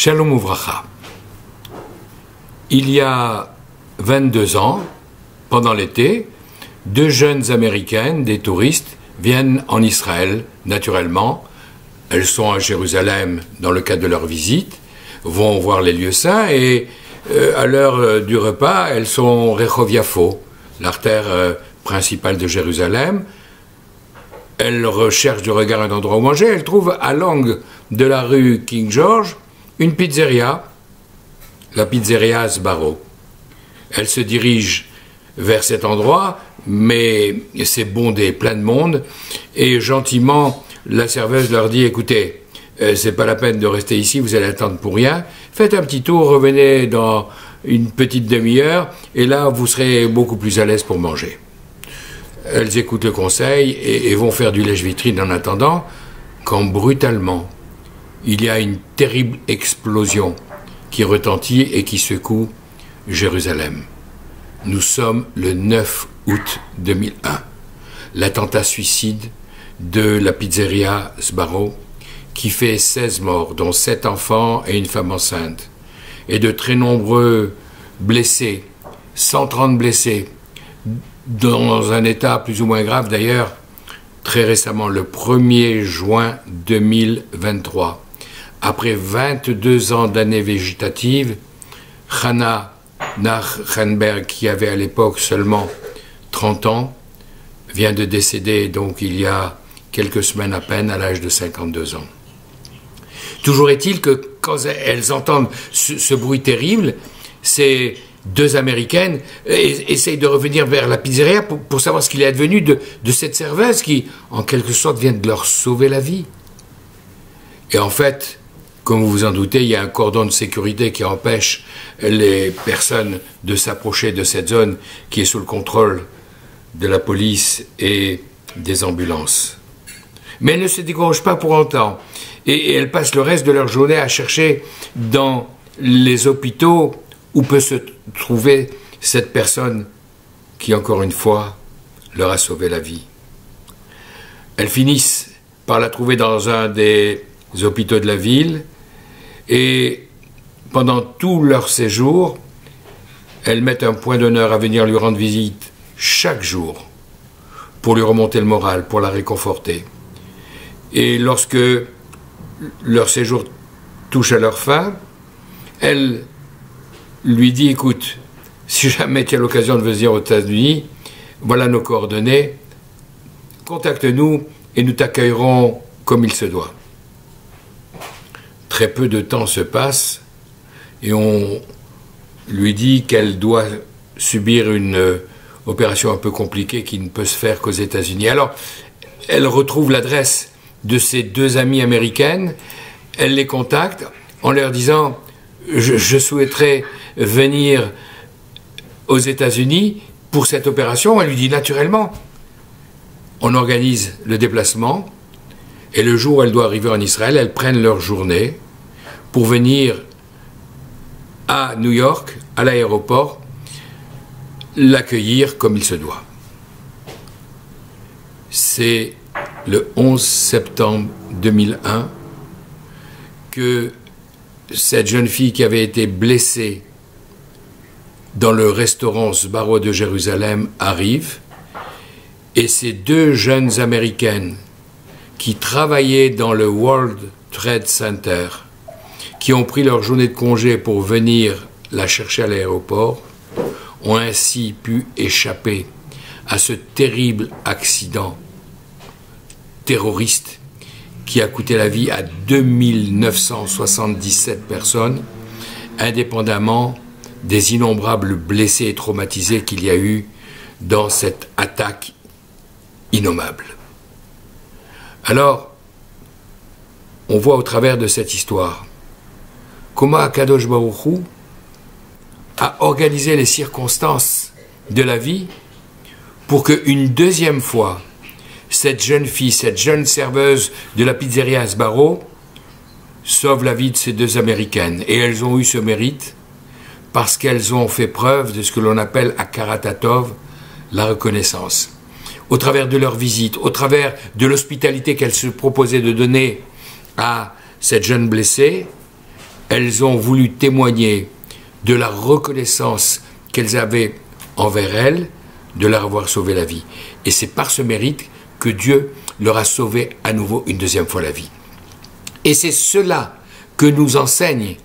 Shalom Uvracha. Il y a 22 ans, pendant l'été, deux jeunes américaines, des touristes, viennent en Israël, naturellement. Elles sont à Jérusalem dans le cadre de leur visite, vont voir les lieux saints et à l'heure du repas, elles sont Rehov Yafo, l'artère principale de Jérusalem. Elles recherchent du regard un endroit où manger. Elles trouvent à l'angle de la rue King George une pizzeria, la pizzeria Sbarro. Elles se dirigent vers cet endroit, mais c'est bondé, plein de monde, et gentiment, la serveuse leur dit, écoutez, c'est pas la peine de rester ici, vous allez attendre pour rien, faites un petit tour, revenez dans une petite demi-heure, et là, vous serez beaucoup plus à l'aise pour manger. Elles écoutent le conseil et vont faire du lèche-vitrine en attendant, quand brutalement, il y a une terrible explosion qui retentit et qui secoue Jérusalem. Nous sommes le 9 août 2001. L'attentat suicide de la pizzeria Sbarro qui fait 16 morts, dont 7 enfants et une femme enceinte, et de très nombreux blessés, 130 blessés, dans un état plus ou moins grave d'ailleurs, très récemment, le 1er juin 2023. Après 22 ans d'années végétatives, Hannah Nachenberg, qui avait à l'époque seulement 30 ans, vient de décéder donc il y a quelques semaines à peine, à l'âge de 52 ans. Toujours est-il que quand elles entendent ce bruit terrible, ces deux Américaines essayent de revenir vers la pizzeria pour savoir ce qu'il est advenu de cette serveuse qui, en quelque sorte, vient de leur sauver la vie. Et en fait, comme vous vous en doutez, il y a un cordon de sécurité qui empêche les personnes de s'approcher de cette zone qui est sous le contrôle de la police et des ambulances. Mais elles ne se découragent pas pour autant. Et elles passent le reste de leur journée à chercher dans les hôpitaux où peut se trouver cette personne qui, encore une fois, leur a sauvé la vie. Elles finissent par la trouver dans un des hôpitaux de la ville et pendant tout leur séjour, elles mettent un point d'honneur à venir lui rendre visite chaque jour pour lui remonter le moral, pour la réconforter. Et lorsque leur séjour touche à leur fin, elle lui dit, écoute, si jamais tu as l'occasion de venir aux États-Unis, voilà nos coordonnées, contacte-nous et nous t'accueillerons comme il se doit. Très peu de temps se passe et on lui dit qu'elle doit subir une opération un peu compliquée qui ne peut se faire qu'aux États-Unis. Alors, elle retrouve l'adresse de ses deux amies américaines, elle les contacte en leur disant « Je souhaiterais venir aux États-Unis pour cette opération ». Elle lui dit « Naturellement ». On organise le déplacement et le jour où elle doit arriver en Israël, elles prennent leur journée pour venir à New York, à l'aéroport, l'accueillir comme il se doit. C'est le 11 septembre 2001 que cette jeune fille qui avait été blessée dans le restaurant Sbarro de Jérusalem arrive et ces deux jeunes Américaines qui travaillaient dans le World Trade Center, qui ont pris leur journée de congé pour venir la chercher à l'aéroport, ont ainsi pu échapper à ce terrible accident terroriste qui a coûté la vie à 2977 personnes, indépendamment des innombrables blessés et traumatisés qu'il y a eu dans cette attaque innommable. Alors, on voit au travers de cette histoire comment Akadosh Baruch Hu a organisé les circonstances de la vie pour qu'une deuxième fois, cette jeune fille, cette jeune serveuse de la pizzeria Sbarro sauve la vie de ces deux Américaines. Et elles ont eu ce mérite parce qu'elles ont fait preuve de ce que l'on appelle Hakarat Hatov, la reconnaissance. Au travers de leur visite, au travers de l'hospitalité qu'elles se proposaient de donner à cette jeune blessée, elles ont voulu témoigner de la reconnaissance qu'elles avaient envers elles, de leur avoir sauvé la vie. Et c'est par ce mérite que Dieu leur a sauvé à nouveau une deuxième fois la vie. Et c'est cela que nous enseigne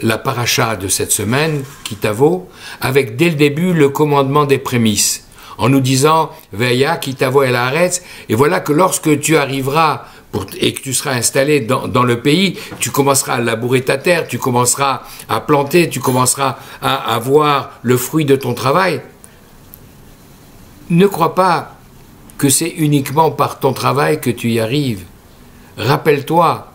la paracha de cette semaine, Kitavo, avec dès le début le commandement des prémices, en nous disant « Veya, Kitavo el Haaretz » et voilà que lorsque tu arriveras et que tu seras installé dans le pays, tu commenceras à labourer ta terre, tu commenceras à planter, tu commenceras à voir le fruit de ton travail. Ne crois pas que c'est uniquement par ton travail que tu y arrives. Rappelle-toi,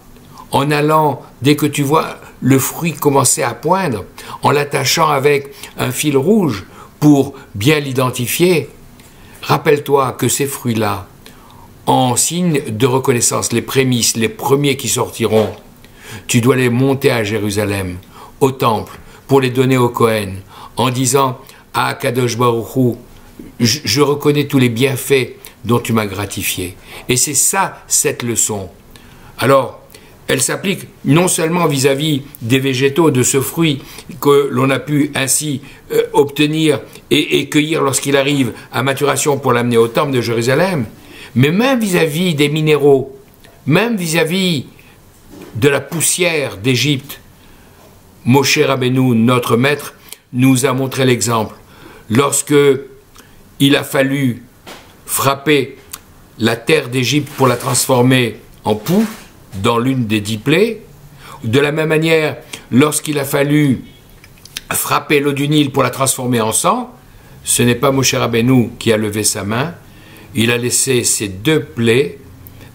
en allant, dès que tu vois le fruit commencer à poindre, en l'attachant avec un fil rouge pour bien l'identifier, rappelle-toi que ces fruits-là, en signe de reconnaissance, les prémices, les premiers qui sortiront, tu dois les monter à Jérusalem, au temple, pour les donner au Kohen, en disant « Ah, Kadosh Baruch Hu, je reconnais tous les bienfaits dont tu m'as gratifié. » Et c'est ça, cette leçon. Alors, elle s'applique non seulement vis-à-vis des végétaux, de ce fruit que l'on a pu ainsi obtenir et cueillir lorsqu'il arrive à maturation pour l'amener au temple de Jérusalem, mais même vis-à-vis des minéraux, même vis-à-vis de la poussière d'Égypte. Moshe Rabbeinu, notre maître, nous a montré l'exemple. Lorsque il a fallu frapper la terre d'Égypte pour la transformer en poux, dans l'une des 10 plaies, de la même manière, lorsqu'il a fallu frapper l'eau du Nil pour la transformer en sang, ce n'est pas Moshe Rabbeinu qui a levé sa main, il a laissé ces 2 plaies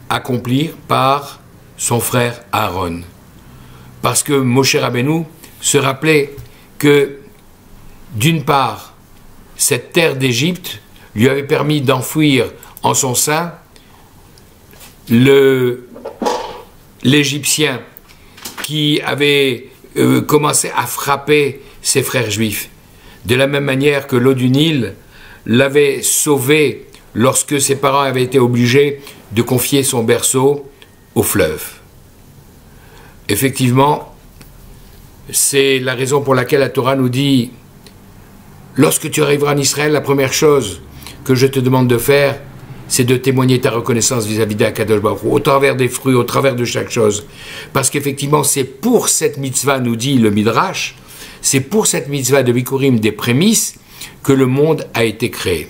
accomplir par son frère Aaron. Parce que Moshe Rabbeinu se rappelait que, d'une part, cette terre d'Égypte lui avait permis d'enfouir en son sein l'Égyptien qui avait commencé à frapper ses frères juifs. De la même manière que l'eau du Nil l'avait sauvé lorsque ses parents avaient été obligés de confier son berceau au fleuve. Effectivement, c'est la raison pour laquelle la Torah nous dit « Lorsque tu arriveras en Israël, la première chose que je te demande de faire, c'est de témoigner ta reconnaissance vis-à-vis d'Akadosh Baruch Hu, au travers des fruits, au travers de chaque chose. » Parce qu'effectivement, c'est pour cette mitzvah, nous dit le Midrash, c'est pour cette mitzvah de Bikurim, des prémices, que le monde a été créé.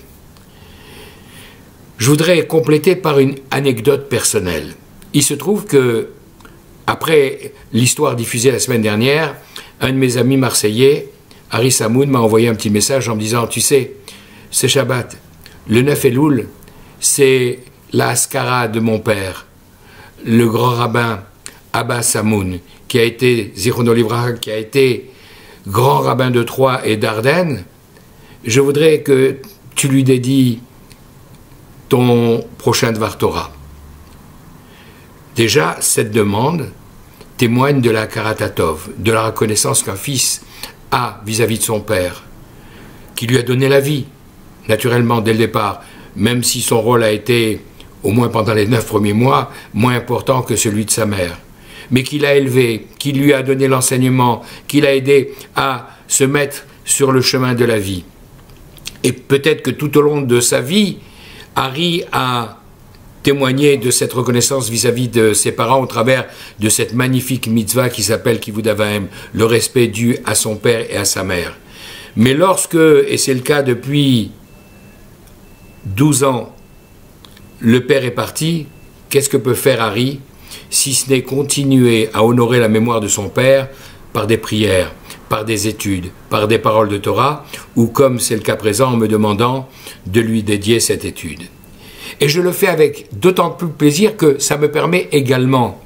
Je voudrais compléter par une anecdote personnelle. Il se trouve que, après l'histoire diffusée la semaine dernière, un de mes amis marseillais, Harry Samoun, m'a envoyé un petit message en me disant « Tu sais, c'est Shabbat, le 9 Elul, c'est la Haskara de mon père, le grand rabbin Abba Samoun, qui a été, Zichrono Livracha, qui a été grand rabbin de Troyes et d'Ardennes. Je voudrais que tu lui dédies ton prochain Dvar Torah. » Déjà, cette demande témoigne de la Karatatov, de la reconnaissance qu'un fils a vis-à-vis de son père, qui lui a donné la vie, naturellement, dès le départ, même si son rôle a été, au moins pendant les 9 premiers mois, moins important que celui de sa mère, mais qui l'a élevé, qui lui a donné l'enseignement, qui l'a aidé à se mettre sur le chemin de la vie. Et peut-être que tout au long de sa vie, Harry a témoigné de cette reconnaissance vis-à-vis de ses parents au travers de cette magnifique mitzvah qui s'appelle Kivud Av Va'em, le respect dû à son père et à sa mère. Mais lorsque, et c'est le cas depuis 12 ans, le père est parti, qu'est-ce que peut faire Harry si ce n'est continuer à honorer la mémoire de son père par des prières, par des études, par des paroles de Torah, ou comme c'est le cas présent en me demandant de lui dédier cette étude. Et je le fais avec d'autant plus plaisir que ça me permet également,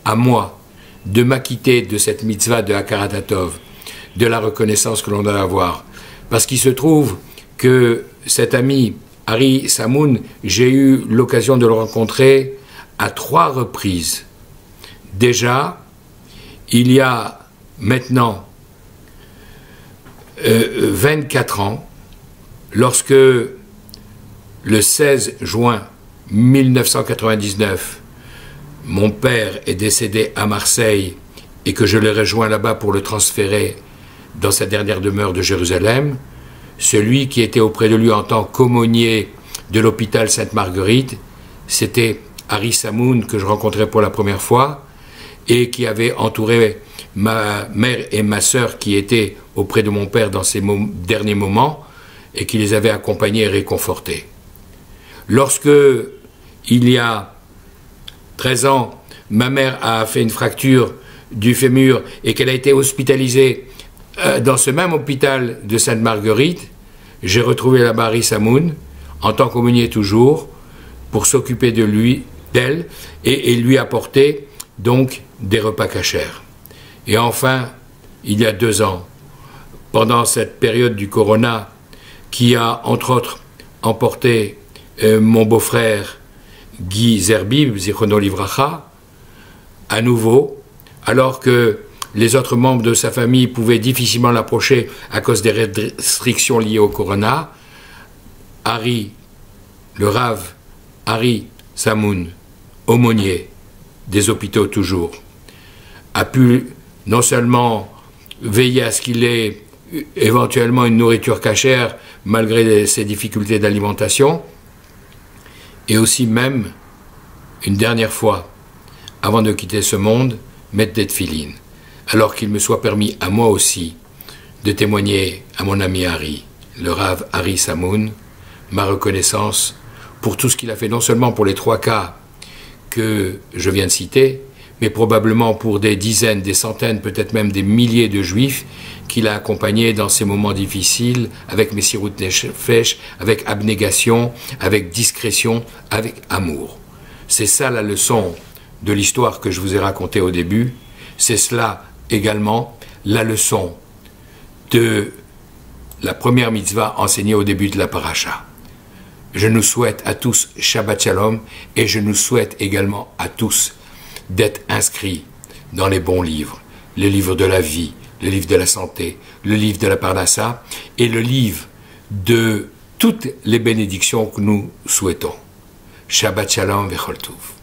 à moi, de m'acquitter de cette mitzvah de Hakaratatov, de la reconnaissance que l'on doit avoir. Parce qu'il se trouve que cet ami, Harry Samoun, j'ai eu l'occasion de le rencontrer à 3 reprises. Déjà, il y a maintenant 24 ans, lorsque le 16 juin 1999, mon père est décédé à Marseille et que je l'ai rejoint là-bas pour le transférer dans sa dernière demeure de Jérusalem, celui qui était auprès de lui en tant qu'aumônier de l'hôpital Sainte-Marguerite, c'était Harry Samoun, que je rencontrais pour la première fois, et qui avait entouré ma mère et ma sœur qui étaient auprès de mon père dans ces derniers moments, et qui les avait accompagnés et réconfortés. Lorsque, il y a 13 ans, ma mère a fait une fracture du fémur et qu'elle a été hospitalisée dans ce même hôpital de Sainte-Marguerite, j'ai retrouvé là-bas Harry Samoun, en tant qu'aumônier toujours, pour s'occuper de lui, d'elle, et lui apporter donc des repas cachers. Et enfin, il y a 2 ans, pendant cette période du corona, qui a entre autres emporté mon beau-frère Guy Zerbib, Zichrono Livracha, à nouveau, alors que les autres membres de sa famille pouvaient difficilement l'approcher à cause des restrictions liées au corona, Harry, le Rav Harry Samoun, aumônier des hôpitaux toujours, a pu non seulement veiller à ce qu'il ait éventuellement une nourriture cachère malgré ses difficultés d'alimentation, et aussi même, une dernière fois, avant de quitter ce monde, mettre des tefilines, alors qu'il me soit permis à moi aussi de témoigner à mon ami Harry, le Rav Harry Samoun, ma reconnaissance pour tout ce qu'il a fait, non seulement pour les 3 cas que je viens de citer, mais probablement pour des dizaines, des centaines, peut-être même des milliers de juifs qu'il a accompagnés dans ces moments difficiles, avec Messirut Nefesh, avec abnégation, avec discrétion, avec amour. C'est ça la leçon de l'histoire que je vous ai racontée au début. C'est cela également la leçon de la première mitzvah enseignée au début de la paracha. Je nous souhaite à tous Shabbat Shalom et je nous souhaite également à tous d'être inscrits dans les bons livres, le livre de la vie, le livre de la santé, le livre de la Parnassa et le livre de toutes les bénédictions que nous souhaitons. Shabbat Shalom vechol tov.